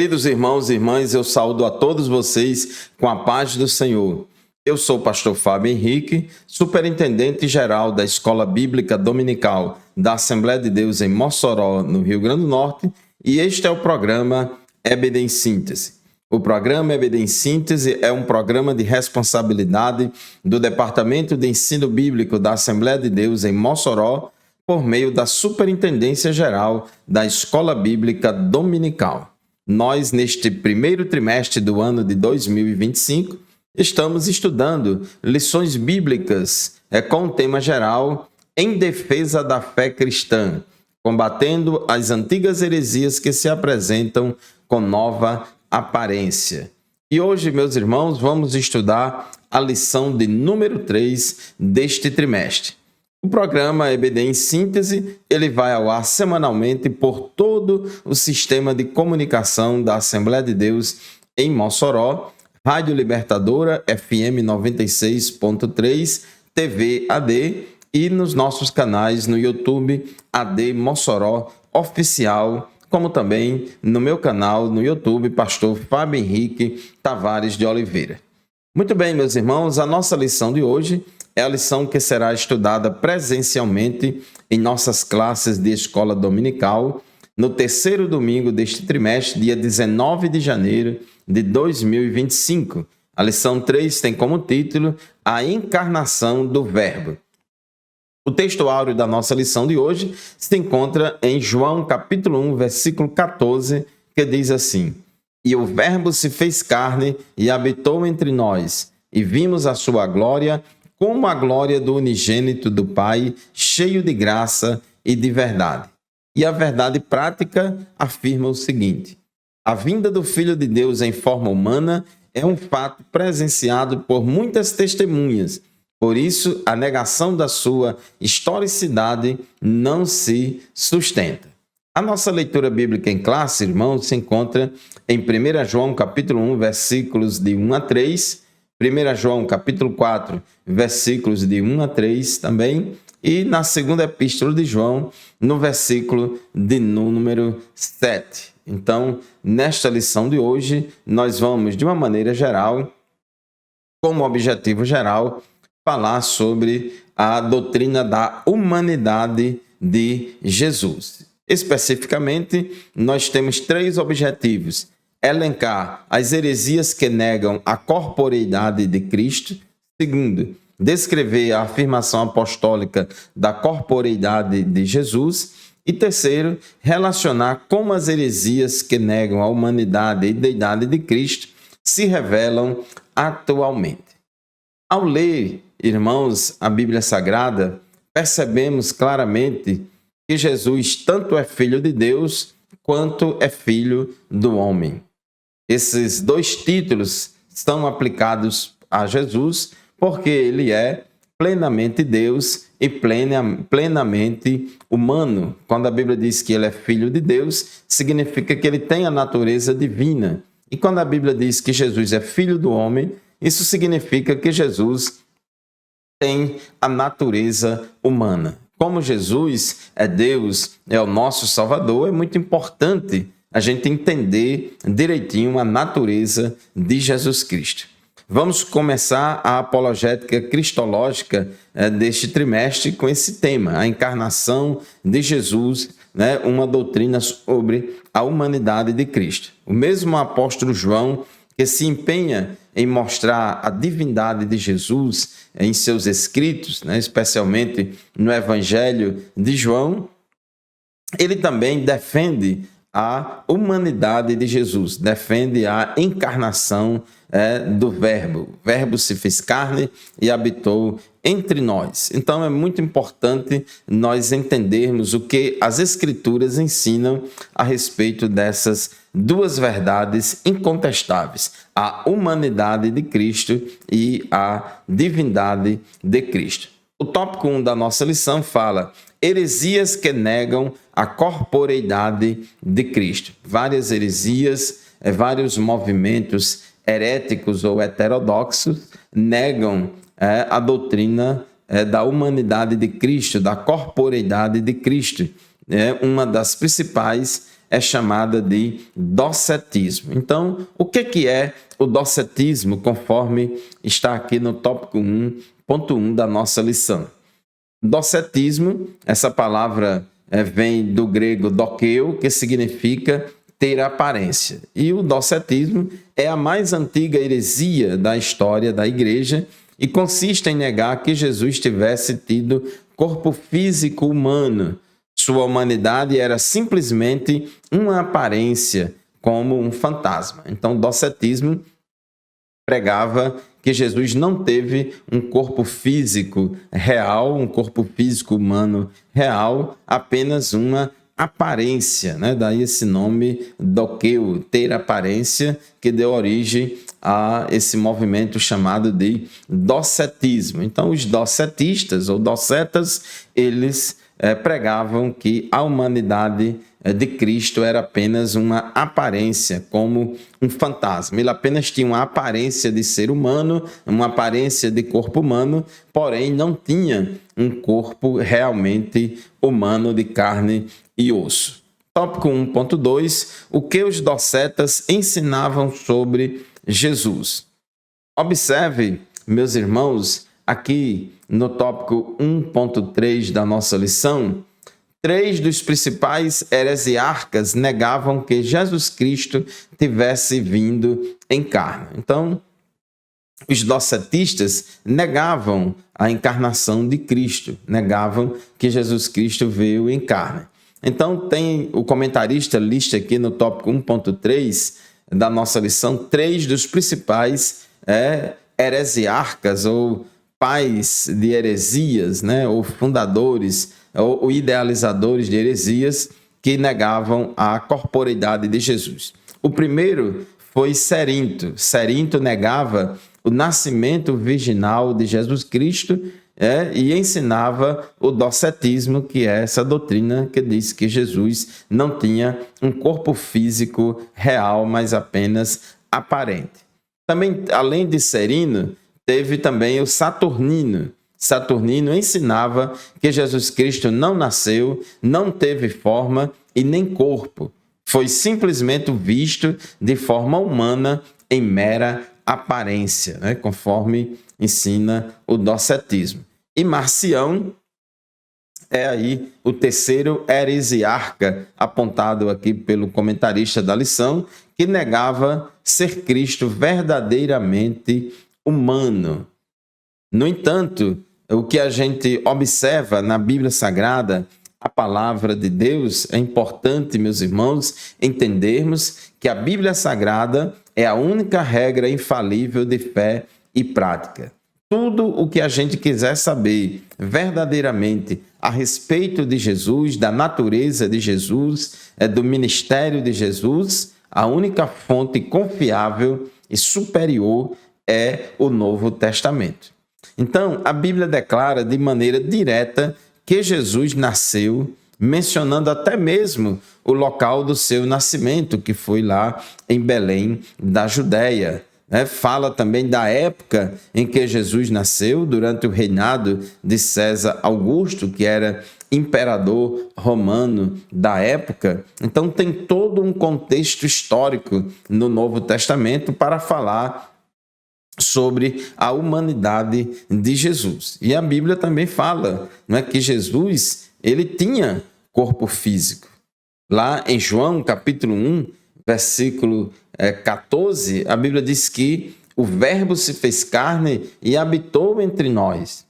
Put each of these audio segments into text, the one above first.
Queridos irmãos e irmãs, eu saúdo a todos vocês com a paz do Senhor. Eu sou o pastor Fábio Henrique, superintendente-geral da Escola Bíblica Dominical da Assembleia de Deus em Mossoró, no Rio Grande do Norte, e este é o programa EBD em Síntese. O programa EBD em Síntese é um programa de responsabilidade do Departamento de Ensino Bíblico da Assembleia de Deus em Mossoró, por meio da Superintendência Geral da Escola Bíblica Dominical. Nós, neste primeiro trimestre do ano de 2025, estamos estudando lições bíblicas com o tema geral Em Defesa da Fé Cristã, combatendo as antigas heresias que se apresentam com nova aparência. E hoje, meus irmãos, vamos estudar a lição de número 3 deste trimestre. O programa EBD em Síntese, ele vai ao ar semanalmente por todo o sistema de comunicação da Assembleia de Deus em Mossoró, Rádio Libertadora, FM 96.3, TV AD e nos nossos canais no YouTube AD Mossoró Oficial, como também no meu canal no YouTube, Pastor Fábio Henrique Tavares de Oliveira. Muito bem, meus irmãos, a nossa lição de hoje é a lição que será estudada presencialmente em nossas classes de escola dominical no terceiro domingo deste trimestre, dia 19 de janeiro de 2025. A lição 3 tem como título A Encarnação do Verbo. O texto áureo da nossa lição de hoje se encontra em João capítulo 1, versículo 14, que diz assim: E o Verbo se fez carne e habitou entre nós, e vimos a sua glória, como a glória do unigênito do Pai, cheio de graça e de verdade. E a verdade prática afirma o seguinte: a vinda do Filho de Deus em forma humana é um fato presenciado por muitas testemunhas. Por isso, a negação da sua historicidade não se sustenta. A nossa leitura bíblica em classe, irmãos, se encontra em 1 João capítulo 1, versículos de 1 a 3, 1 João capítulo 4, versículos de 1 a 3 também, e na segunda epístola de João, no versículo de número 7. Então, nesta lição de hoje, nós vamos, de uma maneira geral, como objetivo geral, falar sobre a doutrina da humanidade de Jesus. Especificamente, nós temos 3 objetivos: elencar as heresias que negam a corporeidade de Cristo. Segundo, descrever a afirmação apostólica da corporeidade de Jesus. E terceiro, relacionar como as heresias que negam a humanidade e deidade de Cristo se revelam atualmente. Ao ler, irmãos, a Bíblia Sagrada, percebemos claramente que Jesus tanto é Filho de Deus quanto é Filho do homem. Esses 2 títulos são aplicados a Jesus porque ele é plenamente Deus e plenamente humano. Quando a Bíblia diz que ele é Filho de Deus, significa que ele tem a natureza divina. E quando a Bíblia diz que Jesus é Filho do homem, isso significa que Jesus tem a natureza humana. Como Jesus é Deus, é o nosso Salvador, é muito importante a gente entender direitinho a natureza de Jesus Cristo. Vamos começar a apologética cristológica deste trimestre com esse tema, a encarnação de Jesus, uma doutrina sobre a humanidade de Cristo. O mesmo apóstolo João, que se empenha em mostrar a divindade de Jesus em seus escritos, especialmente no Evangelho de João, ele também defende a humanidade de Jesus, defende a encarnação do Verbo. O Verbo se fez carne e habitou entre nós. Então é muito importante nós entendermos o que as Escrituras ensinam a respeito dessas 2 verdades incontestáveis: a humanidade de Cristo e a divindade de Cristo. O tópico 1 da nossa lição fala heresias que negam a corporeidade de Cristo. Várias heresias, vários movimentos heréticos ou heterodoxos negam a doutrina da humanidade de Cristo, da corporeidade de Cristo. Uma das principais é chamada de docetismo. Então, o que é o docetismo, conforme está aqui no tópico 1.1 da nossa lição? Docetismo, essa palavra vem do grego dokeo, que significa ter aparência. E o docetismo é a mais antiga heresia da história da igreja e consiste em negar que Jesus tivesse tido corpo físico humano. Sua humanidade era simplesmente uma aparência, como um fantasma. Então, o docetismo pregava que Jesus não teve um corpo físico real, um corpo físico humano real, apenas uma aparência, né? Daí esse nome dokeo, ter aparência, que deu origem a esse movimento chamado de docetismo. Então, os docetistas ou docetas, eles pregavam que a humanidade de Cristo era apenas uma aparência, como um fantasma. Ele apenas tinha uma aparência de ser humano, uma aparência de corpo humano, porém não tinha um corpo realmente humano de carne e osso. Tópico 1.2, o que os docetas ensinavam sobre Jesus. Observe, meus irmãos, aqui no tópico 1.3 da nossa lição, 3 dos principais heresiarcas negavam que Jesus Cristo tivesse vindo em carne. Então, os docetistas negavam a encarnação de Cristo, negavam que Jesus Cristo veio em carne. Então, tem o comentarista lista aqui no tópico 1.3 da nossa lição 3 dos principais heresiarcas ou pais de heresias, né, ou fundadores ou idealizadores de heresias que negavam a corporeidade de Jesus. O primeiro foi Cerinto. Cerinto negava o nascimento virginal de Jesus Cristo e ensinava o docetismo, que é essa doutrina que diz que Jesus não tinha um corpo físico real, mas apenas aparente. Também, além de Cerino, teve também o Saturnino. Saturnino ensinava que Jesus Cristo não nasceu, não teve forma e nem corpo. Foi simplesmente visto de forma humana em mera aparência, né? Conforme ensina o docetismo. E Marcião é aí o terceiro heresiarca apontado aqui pelo comentarista da lição, que negava ser Cristo verdadeiramente humano. No entanto, o que a gente observa na Bíblia Sagrada, a palavra de Deus, é importante, meus irmãos, entendermos que a Bíblia Sagrada é a única regra infalível de fé e prática. Tudo o que a gente quiser saber verdadeiramente a respeito de Jesus, da natureza de Jesus, do ministério de Jesus, a única fonte confiável e superior é o Novo Testamento. Então, a Bíblia declara de maneira direta que Jesus nasceu, mencionando até mesmo o local do seu nascimento, que foi lá em Belém, da Judéia. Fala também da época em que Jesus nasceu, durante o reinado de César Augusto, que era imperador romano da época. Então, tem todo um contexto histórico no Novo Testamento para falar sobre a humanidade de Jesus. E a Bíblia também fala, não é, que Jesus ele tinha corpo físico. Lá em João, capítulo 1, versículo 14, a Bíblia diz que o Verbo se fez carne e habitou entre nós.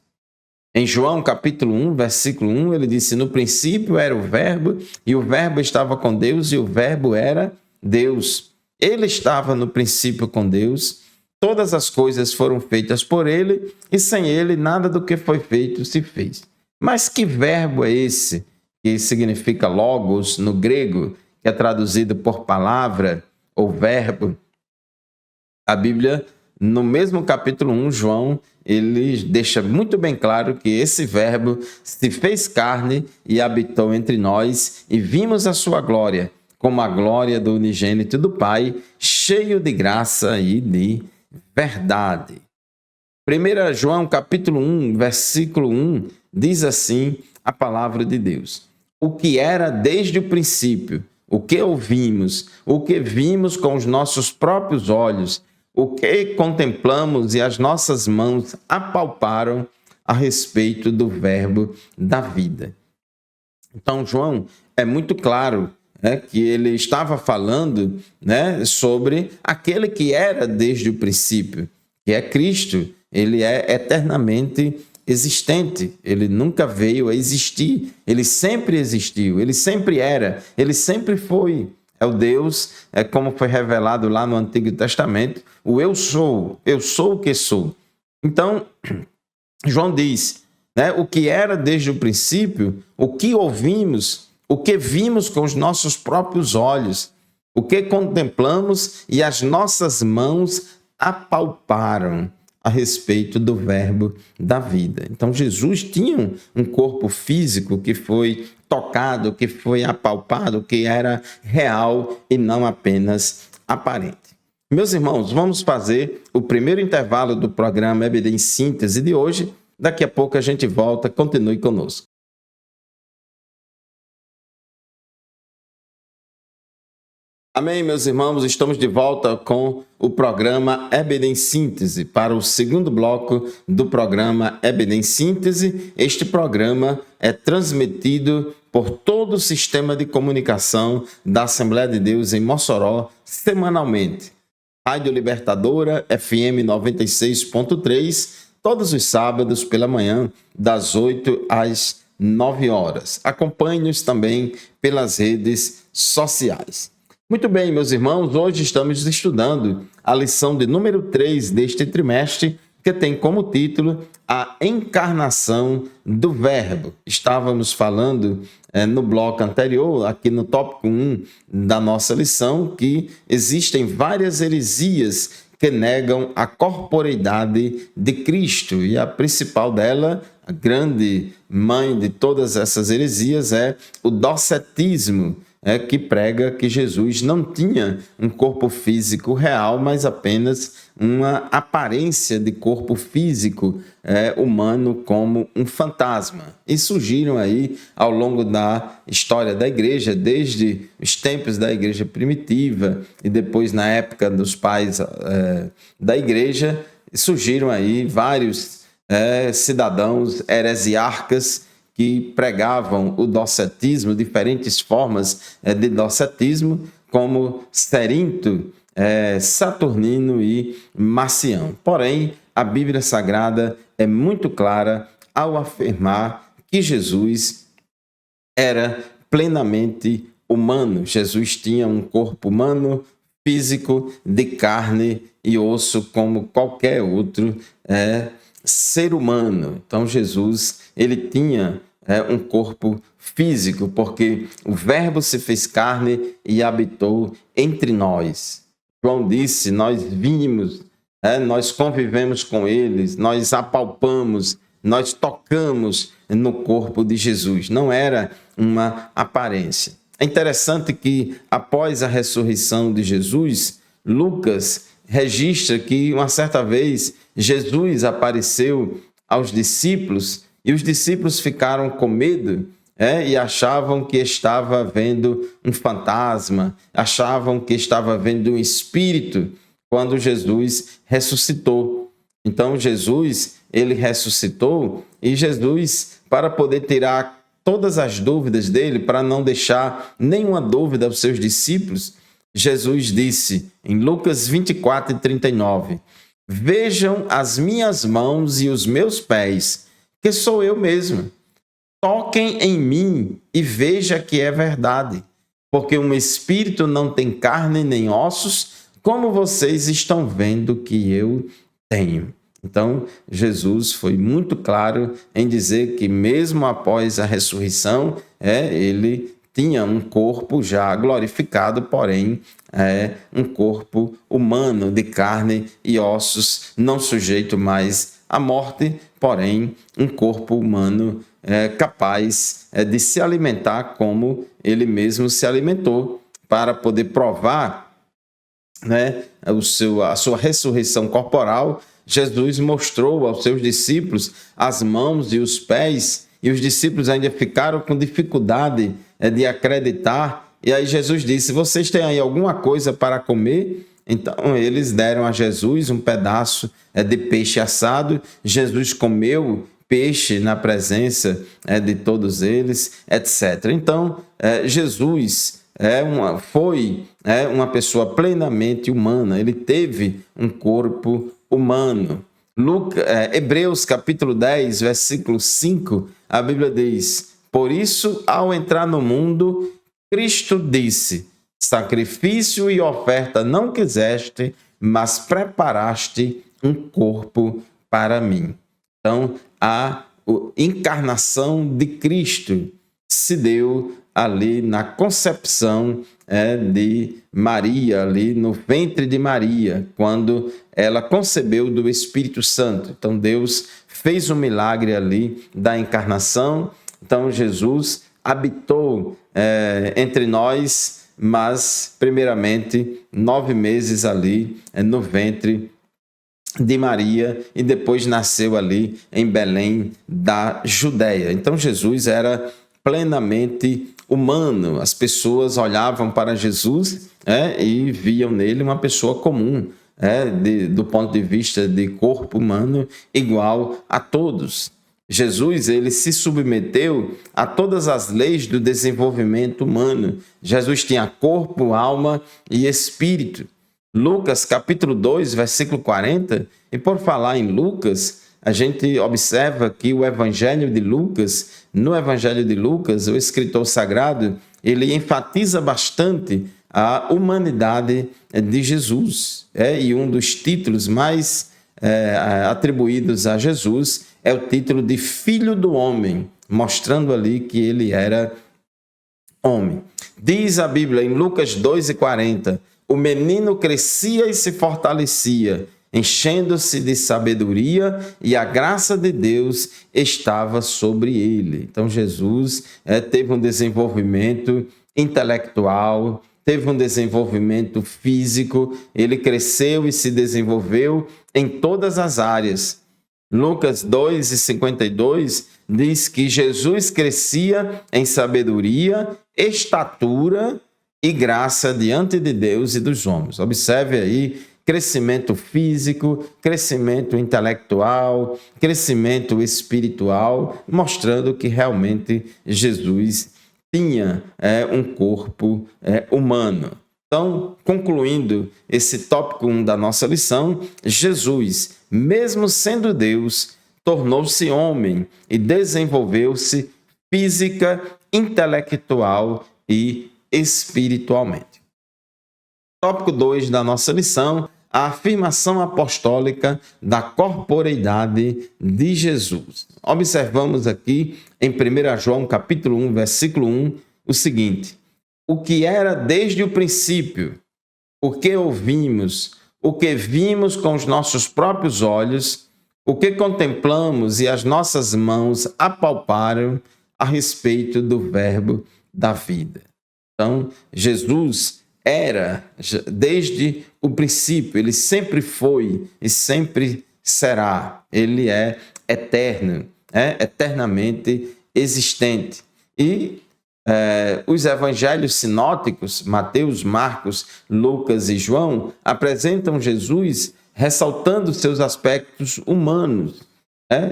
Em João, capítulo 1, versículo 1, ele disse: no princípio era o Verbo, e o Verbo estava com Deus, e o Verbo era Deus. Ele estava no princípio com Deus. Todas as coisas foram feitas por ele, e sem ele nada do que foi feito se fez. Mas que verbo é esse, que significa logos no grego, que é traduzido por palavra ou verbo? A Bíblia, no mesmo capítulo 1, João, ele deixa muito bem claro que esse verbo se fez carne e habitou entre nós, e vimos a sua glória, como a glória do unigênito do Pai, cheio de graça e de verdade. 1 João capítulo 1, versículo 1, diz assim a palavra de Deus: o que era desde o princípio, o que ouvimos, o que vimos com os nossos próprios olhos, o que contemplamos e as nossas mãos apalparam a respeito do verbo da vida. Então, João é muito claro, que ele estava falando, sobre aquele que era desde o princípio, que é Cristo. Ele é eternamente existente, ele nunca veio a existir, ele sempre existiu, ele sempre era, ele sempre foi. É o Deus, como foi revelado lá no Antigo Testamento, o eu sou o que sou. Então, João diz, o que era desde o princípio, o que ouvimos, o que vimos com os nossos próprios olhos, o que contemplamos e as nossas mãos apalparam a respeito do verbo da vida. Então, Jesus tinha um corpo físico que foi tocado, que foi apalpado, que era real e não apenas aparente. Meus irmãos, vamos fazer o primeiro intervalo do programa EBD em Síntese de hoje. Daqui a pouco a gente volta, continue conosco. Amém, meus irmãos, estamos de volta com o programa EBD em Síntese, para o segundo bloco do programa EBD em Síntese. Este programa é transmitido por todo o sistema de comunicação da Assembleia de Deus em Mossoró, semanalmente. Rádio Libertadora, FM 96.3, todos os sábados pela manhã, das 8 às 9 horas. Acompanhe-nos também pelas redes sociais. Muito bem, meus irmãos, hoje estamos estudando a lição de número 3 deste trimestre, que tem como título A Encarnação do Verbo. Estávamos falando no bloco anterior, aqui no tópico 1 da nossa lição, que existem várias heresias que negam a corporeidade de Cristo. E a principal dela, a grande mãe de todas essas heresias, é o docetismo, que prega que Jesus não tinha um corpo físico real, mas apenas uma aparência de corpo físico humano como um fantasma. E surgiram aí ao longo da história da igreja, desde os tempos da igreja primitiva e depois na época dos pais da igreja, surgiram aí vários cidadãos heresiarcas que pregavam o docetismo, diferentes formas de docetismo, como Cerinto, Saturnino e Marcião. Porém, a Bíblia Sagrada é muito clara ao afirmar que Jesus era plenamente humano. Jesus tinha um corpo humano, físico, de carne e osso, como qualquer outro ser humano. Então, Jesus, ele tinha um corpo físico, porque o Verbo se fez carne e habitou entre nós. João disse, nós vimos, nós convivemos com eles, nós apalpamos, nós tocamos no corpo de Jesus. Não era uma aparência. É interessante que, após a ressurreição de Jesus, Lucas registra que, uma certa vez, Jesus apareceu aos discípulos e os discípulos ficaram com medo e achavam que estava vendo um fantasma, achavam que estava vendo um espírito quando Jesus ressuscitou. Então, Jesus, ele ressuscitou e Jesus, para poder tirar todas as dúvidas dele, para não deixar nenhuma dúvida aos seus discípulos, Jesus disse em Lucas 24:39, vejam as minhas mãos e os meus pés, que sou eu mesmo. Toquem em mim e veja que é verdade, porque um espírito não tem carne nem ossos, como vocês estão vendo que eu tenho. Então, Jesus foi muito claro em dizer que mesmo após a ressurreição, ele tinha um corpo já glorificado, porém um corpo humano de carne e ossos, não sujeito mais à morte, porém um corpo humano capaz de se alimentar como ele mesmo se alimentou, para poder provar a sua ressurreição corporal. Jesus mostrou aos seus discípulos as mãos e os pés, e os discípulos ainda ficaram com dificuldade de acreditar E aí Jesus disse: vocês têm aí alguma coisa para comer? Então eles deram a Jesus um pedaço de peixe assado. Jesus comeu peixe na presença de todos eles, etc. Então Jesus foi uma pessoa plenamente humana. Ele teve um corpo humano. Hebreus capítulo 10, versículo 5, a Bíblia diz: por isso, ao entrar no mundo, Cristo disse: sacrifício e oferta não quiseste, mas preparaste um corpo para mim. Então, a encarnação de Cristo se deu ali na concepção de Maria, ali no ventre de Maria, quando ela concebeu do Espírito Santo. Então Deus fez um milagre ali da encarnação. Então Jesus habitou entre nós, mas primeiramente 9 meses ali no ventre de Maria e depois nasceu ali em Belém da Judéia. Então Jesus era plenamente humano. As pessoas olhavam para Jesus e viam nele uma pessoa comum, do ponto de vista de corpo humano, igual a todos. Jesus, ele se submeteu a todas as leis do desenvolvimento humano. Jesus tinha corpo, alma e espírito. Lucas capítulo 2, versículo 40, e por falar em Lucas, a gente observa que no Evangelho de Lucas, o escritor sagrado, ele enfatiza bastante a humanidade de Jesus. E um dos títulos mais atribuídos a Jesus é o título de Filho do Homem, mostrando ali que ele era homem. Diz a Bíblia em Lucas 2,40, o menino crescia e se fortalecia, enchendo-se de sabedoria, e a graça de Deus estava sobre ele. Então Jesus teve um desenvolvimento intelectual, teve um desenvolvimento físico, ele cresceu e se desenvolveu em todas as áreas. Lucas 2,52 diz que Jesus crescia em sabedoria, estatura e graça diante de Deus e dos homens. Observe aí, crescimento físico, crescimento intelectual, crescimento espiritual, mostrando que realmente Jesus tinha um corpo humano. Então, concluindo esse tópico 1 da nossa lição, Jesus, mesmo sendo Deus, tornou-se homem e desenvolveu-se física, intelectual e espiritualmente. Tópico 2 da nossa lição, a afirmação apostólica da corporeidade de Jesus. Observamos aqui em 1 João capítulo 1, versículo 1, o seguinte: o que era desde o princípio, o que ouvimos, o que vimos com os nossos próprios olhos, o que contemplamos e as nossas mãos apalparam a respeito do verbo da vida. Então, Jesus era desde o princípio, ele sempre foi e sempre será. Ele é eterno, eternamente existente. E os evangelhos sinóticos, Mateus, Marcos, Lucas e João, apresentam Jesus ressaltando seus aspectos humanos,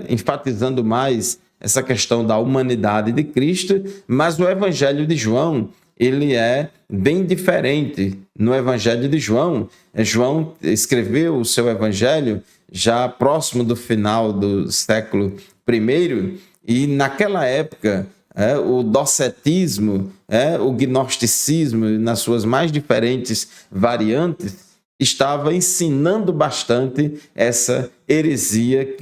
enfatizando mais essa questão da humanidade de Cristo, mas o evangelho de João, ele é bem diferente. No evangelho de João, João escreveu o seu evangelho já próximo do final do século I, e naquela época o docetismo, o gnosticismo, nas suas mais diferentes variantes, estava ensinando bastante essa heresia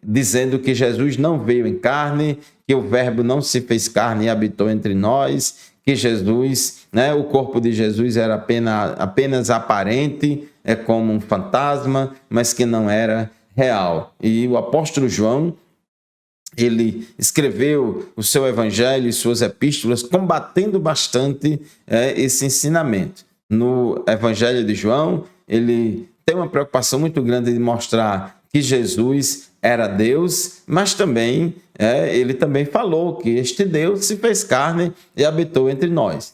dizendo que Jesus não veio em carne, que o verbo não se fez carne e habitou entre nós, que Jesus, o corpo de Jesus era apenas aparente, como um fantasma, mas que não era real. E o apóstolo João, ele escreveu o seu evangelho e suas epístolas combatendo bastante esse ensinamento. No evangelho de João, ele tem uma preocupação muito grande de mostrar que Jesus era Deus, mas também ele também falou que este Deus se fez carne e habitou entre nós.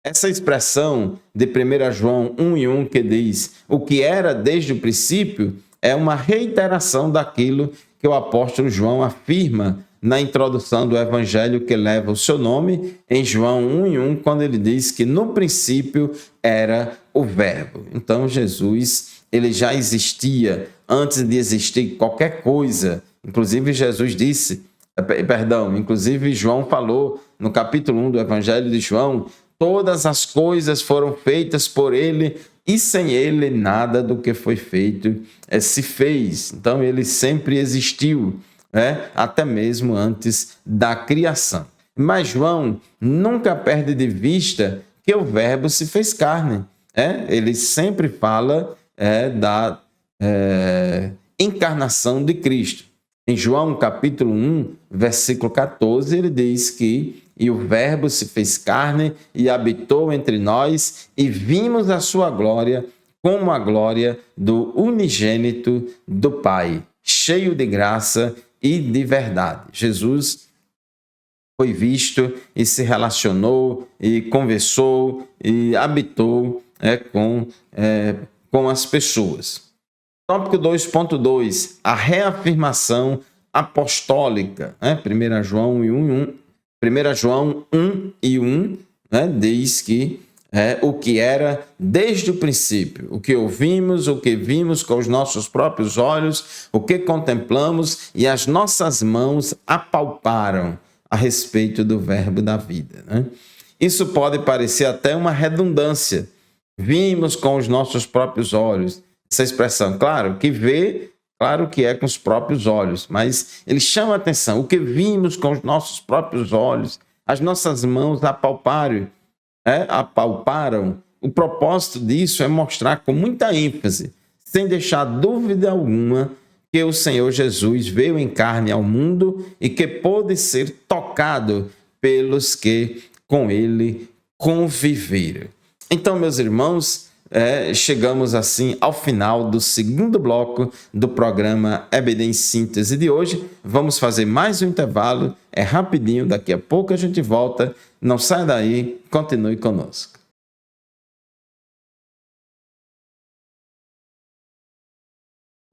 Essa expressão de 1 João 1:1 que diz o que era desde o princípio é uma reiteração daquilo que o apóstolo João afirma na introdução do evangelho que leva o seu nome, em João 1:1, quando ele diz que no princípio era o Verbo. Então Jesus, ele já existia antes de existir qualquer coisa. Inclusive Jesus disse, inclusive João falou no capítulo 1 do evangelho de João, todas as coisas foram feitas por ele e sem ele nada do que foi feito se fez. Então ele sempre existiu, até mesmo antes da criação. Mas João nunca perde de vista que o Verbo se fez carne. Ele sempre fala da encarnação de Cristo. Em João capítulo 1, versículo 14, ele diz que e o Verbo se fez carne e habitou entre nós e vimos a sua glória como a glória do unigênito do Pai, cheio de graça e de verdade. Jesus foi visto e se relacionou e conversou e habitou com as pessoas. Tópico 2.2, a reafirmação apostólica. 1 João 1:1 diz que o que era desde o princípio, o que ouvimos, o que vimos com os nossos próprios olhos, o que contemplamos e as nossas mãos apalparam a respeito do Verbo da vida. Isso pode parecer até uma redundância. Vimos com os nossos próprios olhos. Essa expressão, claro que vê, claro que é com os próprios olhos, mas ele chama a atenção. O que vimos com os nossos próprios olhos, as nossas mãos apalparam. O propósito disso é mostrar com muita ênfase, sem deixar dúvida alguma, que o Senhor Jesus veio em carne ao mundo e que pôde ser tocado pelos que com ele conviveram. Então, meus irmãos, chegamos assim ao final do segundo bloco do programa EBD em Síntese de hoje. Vamos fazer mais um intervalo, é rapidinho, daqui a pouco a gente volta. Não saia daí, continue conosco.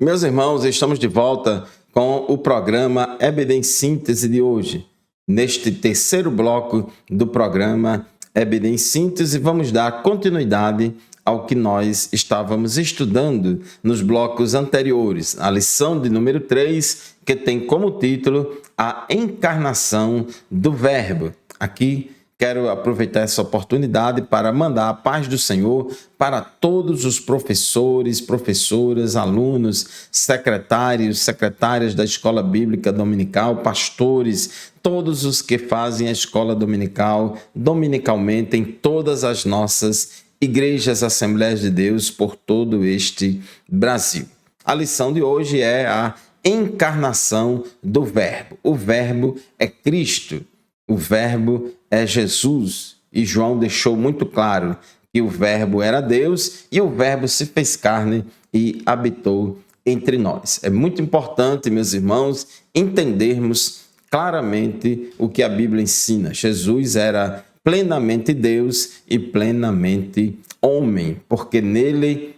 Meus irmãos, estamos de volta com o programa EBD em Síntese de hoje. Neste terceiro bloco do programa EBD em Síntese, vamos dar continuidade ao que nós estávamos estudando nos blocos anteriores, a lição de número 3, que tem como título a encarnação do Verbo. Aqui quero aproveitar essa oportunidade para mandar a paz do Senhor para todos os professores, professoras, alunos, secretários, secretárias da Escola Bíblica Dominical, pastores, todos os que fazem a Escola Dominical, dominicalmente em todas as nossas igrejas, Assembleias de Deus por todo este Brasil. A lição de hoje é a encarnação do Verbo. O Verbo é Cristo, o Verbo é Jesus. E João deixou muito claro que o Verbo era Deus e o Verbo se fez carne e habitou entre nós. É muito importante, meus irmãos, entendermos claramente o que a Bíblia ensina. Jesus era plenamente Deus e plenamente homem, porque nele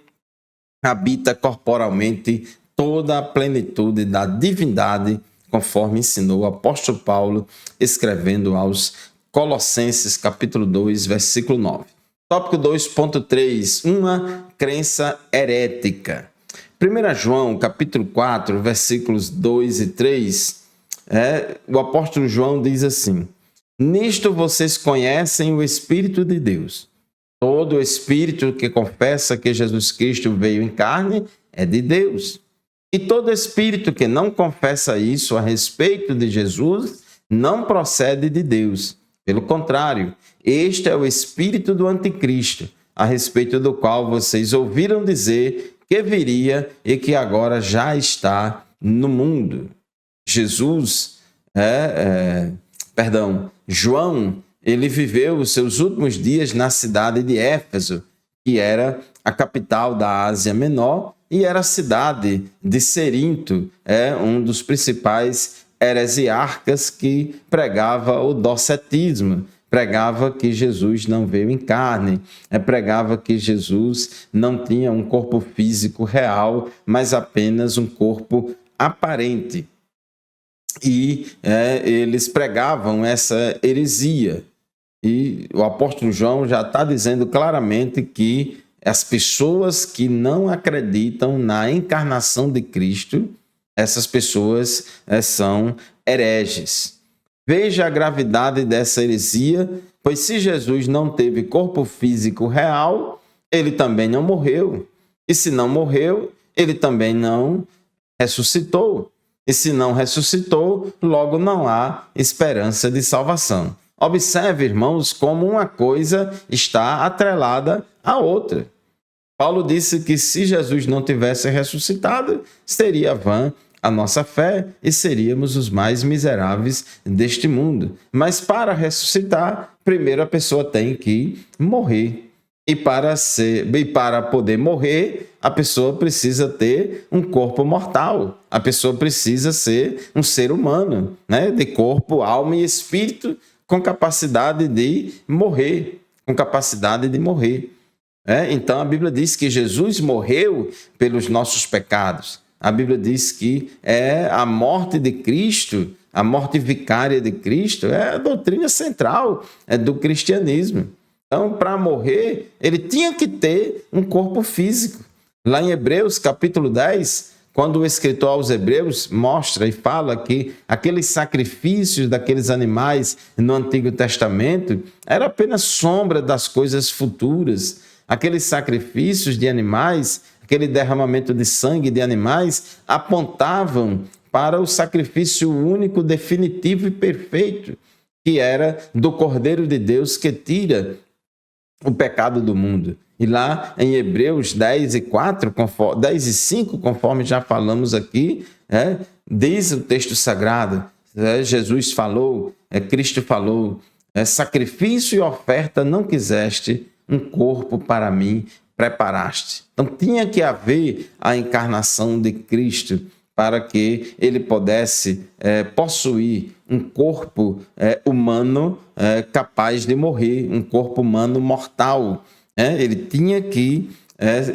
habita corporalmente toda a plenitude da divindade, conforme ensinou o apóstolo Paulo, escrevendo aos Colossenses, capítulo 2, versículo 9. Tópico 2.3, uma crença herética. 1 João, capítulo 4, versículos 2 e 3, o apóstolo João diz assim: nisto vocês conhecem o Espírito de Deus. Todo espírito que confessa que Jesus Cristo veio em carne é de Deus. E todo espírito que não confessa isso a respeito de Jesus não procede de Deus. Pelo contrário, este é o espírito do anticristo, a respeito do qual vocês ouviram dizer que viria e que agora já está no mundo. João, ele viveu os seus últimos dias na cidade de Éfeso, que era a capital da Ásia Menor, e era a cidade de Cerinto, um dos principais heresiarcas que pregava o docetismo, pregava que Jesus não veio em carne, pregava que Jesus não tinha um corpo físico real, mas apenas um corpo aparente. E eles pregavam essa heresia. E o apóstolo João já está dizendo claramente que as pessoas que não acreditam na encarnação de Cristo, essas pessoas são hereges. Veja a gravidade dessa heresia, pois se Jesus não teve corpo físico real, ele também não morreu. E se não morreu, ele também não ressuscitou. E se não ressuscitou, logo não há esperança de salvação. Observe, irmãos, como uma coisa está atrelada à outra. Paulo disse que se Jesus não tivesse ressuscitado, seria vã a nossa fé e seríamos os mais miseráveis deste mundo. Mas para ressuscitar, primeiro a pessoa tem que morrer. E para poder morrer, a pessoa precisa ter um corpo mortal. A pessoa precisa ser um ser humano, né? De corpo, alma e espírito, com capacidade de morrer. Então a Bíblia diz que Jesus morreu pelos nossos pecados. A Bíblia diz que a morte de Cristo, a morte vicária de Cristo, é a doutrina central do cristianismo. Então, para morrer, ele tinha que ter um corpo físico. Lá em Hebreus, capítulo 10, quando o escritor aos Hebreus mostra e fala que aqueles sacrifícios daqueles animais no Antigo Testamento era apenas sombra das coisas futuras. Aqueles sacrifícios de animais, aquele derramamento de sangue de animais, apontavam para o sacrifício único, definitivo e perfeito, que era do Cordeiro de Deus que tira o pecado do mundo. E lá em Hebreus 10 e 5, conforme já falamos aqui, diz o texto sagrado, Jesus falou, Cristo falou, sacrifício e oferta não quiseste, um corpo para mim preparaste. Então tinha que haver a encarnação de Cristo para que ele pudesse possuir um corpo humano capaz de morrer, um corpo humano mortal. Ele tinha que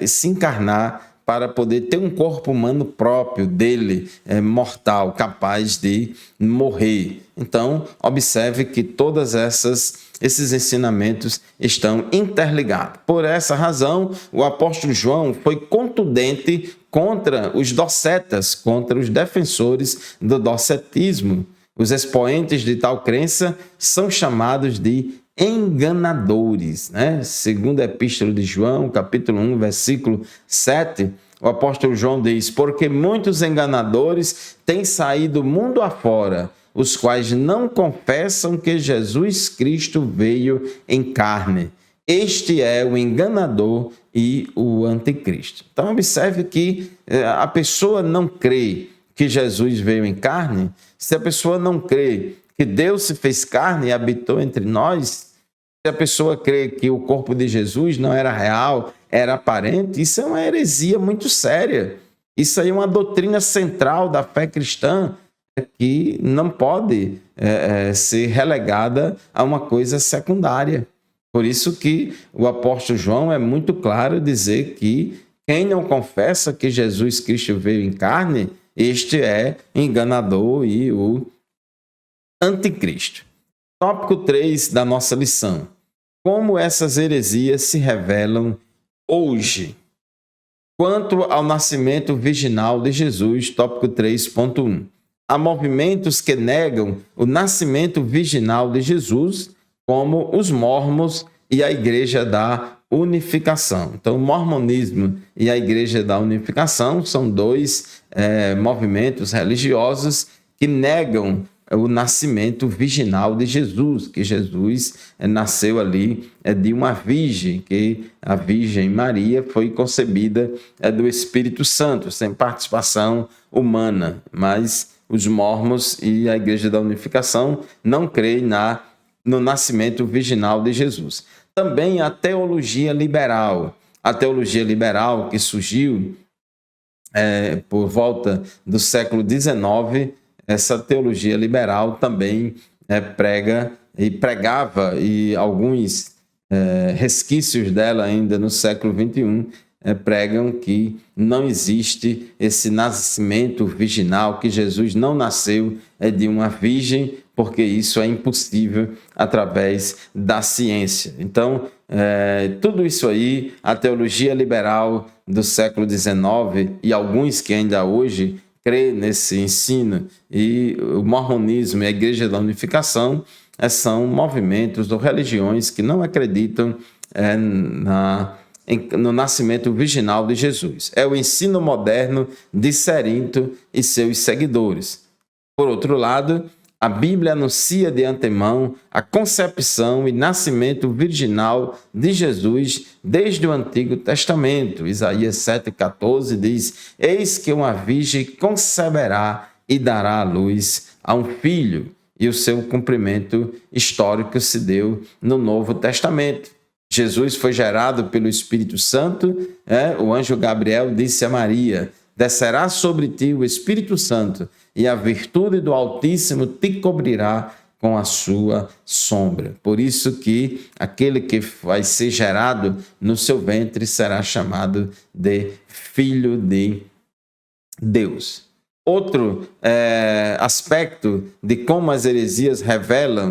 se encarnar para poder ter um corpo humano próprio dele, mortal, capaz de morrer. Então, observe que todas esses ensinamentos estão interligados. Por essa razão, o apóstolo João foi contundente contra os docetas, contra os defensores do docetismo. Os expoentes de tal crença são chamados de enganadores. Segundo a Epístola de João, capítulo 1, versículo 7, o apóstolo João diz: porque muitos enganadores têm saído mundo afora, os quais não confessam que Jesus Cristo veio em carne. Este é o enganador e o anticristo. Então, observe que a pessoa não crê que Jesus veio em carne, se a pessoa não crê que Deus se fez carne e habitou entre nós, se a pessoa crê que o corpo de Jesus não era real, era aparente, isso é uma heresia muito séria. Isso aí é uma doutrina central da fé cristã que não pode ser relegada a uma coisa secundária. Por isso que o apóstolo João é muito claro dizer que quem não confessa que Jesus Cristo veio em carne, este é enganador e o anticristo. Tópico 3 da nossa lição. Como essas heresias se revelam hoje? Quanto ao nascimento virginal de Jesus, tópico 3.1. Há movimentos que negam o nascimento virginal de Jesus, como os mormons e a Igreja da Unificação. Então, o mormonismo e a Igreja da Unificação são dois movimentos religiosos que negam o nascimento virginal de Jesus, que Jesus nasceu ali de uma virgem, que a Virgem Maria foi concebida do Espírito Santo, sem participação humana. Mas os mormons e a Igreja da Unificação não creem no nascimento virginal de Jesus. Também a teologia liberal. A teologia liberal que surgiu por volta do século XIX, essa teologia liberal também prega e pregava, e alguns resquícios dela ainda no século XXI pregam que não existe esse nascimento virginal, que Jesus não nasceu de uma virgem, porque isso é impossível através da ciência. Então, tudo isso aí, a teologia liberal do século XIX e alguns que ainda hoje crê nesse ensino, e o mormonismo e a Igreja da Unificação são movimentos ou religiões que não acreditam no nascimento virginal de Jesus. É o ensino moderno de Cerinto e seus seguidores. Por outro lado, a Bíblia anuncia de antemão a concepção e nascimento virginal de Jesus desde o Antigo Testamento. Isaías 7,14 diz: Eis que uma virgem conceberá e dará à luz a um filho. E o seu cumprimento histórico se deu no Novo Testamento. Jesus foi gerado pelo Espírito Santo. O anjo Gabriel disse a Maria: descerá sobre ti o Espírito Santo, e a virtude do Altíssimo te cobrirá com a sua sombra. Por isso que aquele que vai ser gerado no seu ventre será chamado de Filho de Deus. Outro aspecto de como as heresias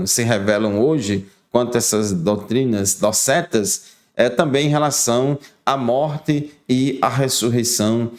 se revelam hoje, quanto a essas doutrinas docetas, é também em relação à morte e à ressurreição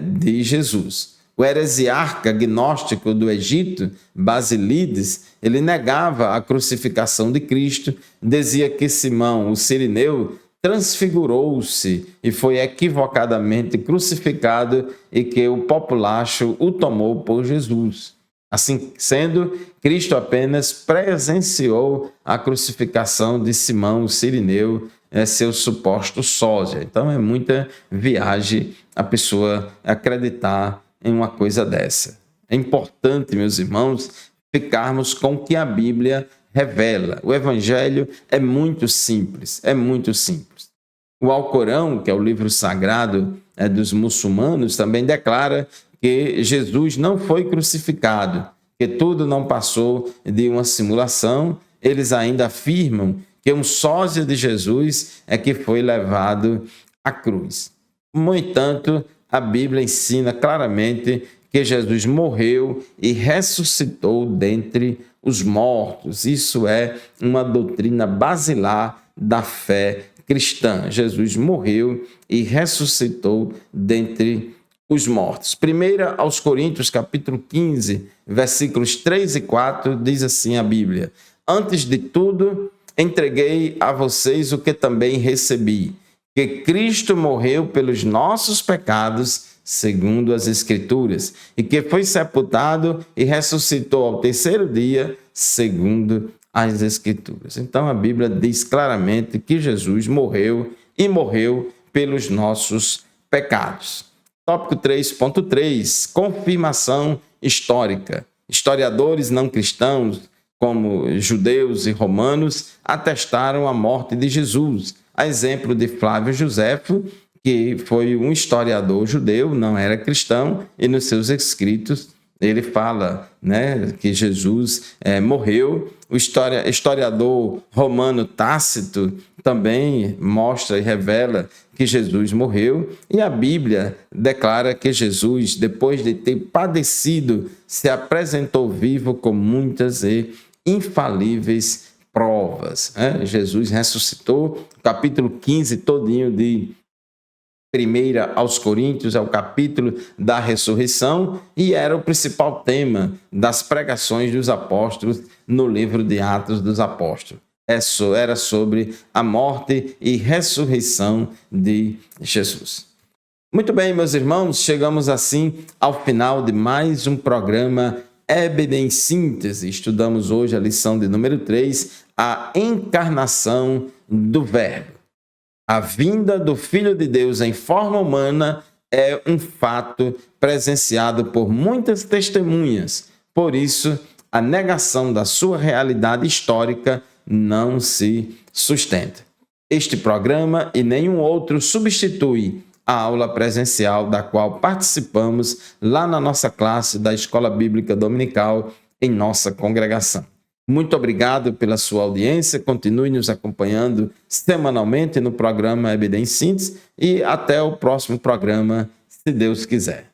de Jesus. O heresiarca gnóstico do Egito, Basílides, ele negava a crucificação de Cristo, dizia que Simão, o Cirineu, transfigurou-se e foi equivocadamente crucificado e que o populacho o tomou por Jesus. Assim sendo, Cristo apenas presenciou a crucificação de Simão, o Cirineu, seu suposto sósia. Então é muita viagem a pessoa acreditar em uma coisa dessa. É importante, meus irmãos, ficarmos com o que a Bíblia revela. O Evangelho é muito simples, O Alcorão, que é o livro sagrado dos muçulmanos, também declara que Jesus não foi crucificado, que tudo não passou de uma simulação. Eles ainda afirmam que um sósia de Jesus é que foi levado à cruz. No entanto, a Bíblia ensina claramente que Jesus morreu e ressuscitou dentre os mortos. Isso é uma doutrina basilar da fé cristã. Jesus morreu e ressuscitou dentre os mortos. 1 aos Coríntios, capítulo 15, versículos 3 e 4, diz assim a Bíblia: Antes de tudo, entreguei a vocês o que também recebi, que Cristo morreu pelos nossos pecados, segundo as Escrituras, e que foi sepultado e ressuscitou ao terceiro dia, segundo as Escrituras. Então a Bíblia diz claramente que Jesus morreu e morreu pelos nossos pecados. Tópico 3.3, confirmação histórica. Historiadores não cristãos, como judeus e romanos, atestaram a morte de Jesus. A exemplo de Flávio Joséfo, que foi um historiador judeu, não era cristão, e nos seus escritos ele fala que Jesus morreu. O historiador romano Tácito também mostra e revela que Jesus morreu, e a Bíblia declara que Jesus, depois de ter padecido, se apresentou vivo com muitas e infalíveis provas. Jesus ressuscitou. Capítulo 15 todinho de 1 aos Coríntios é o capítulo da ressurreição e era o principal tema das pregações dos apóstolos no livro de Atos dos Apóstolos. Era sobre a morte e ressurreição de Jesus. Muito bem, meus irmãos, chegamos assim ao final de mais um programa EBD em Síntese. Estudamos hoje a lição de número 3, a encarnação do Verbo. A vinda do Filho de Deus em forma humana é um fato presenciado por muitas testemunhas. Por isso, a negação da sua realidade histórica não se sustenta. Este programa e nenhum outro substitui a aula presencial da qual participamos lá na nossa classe da Escola Bíblica Dominical em nossa congregação. Muito obrigado pela sua audiência. Continue nos acompanhando semanalmente no programa EBD em Síntese e até o próximo programa, se Deus quiser.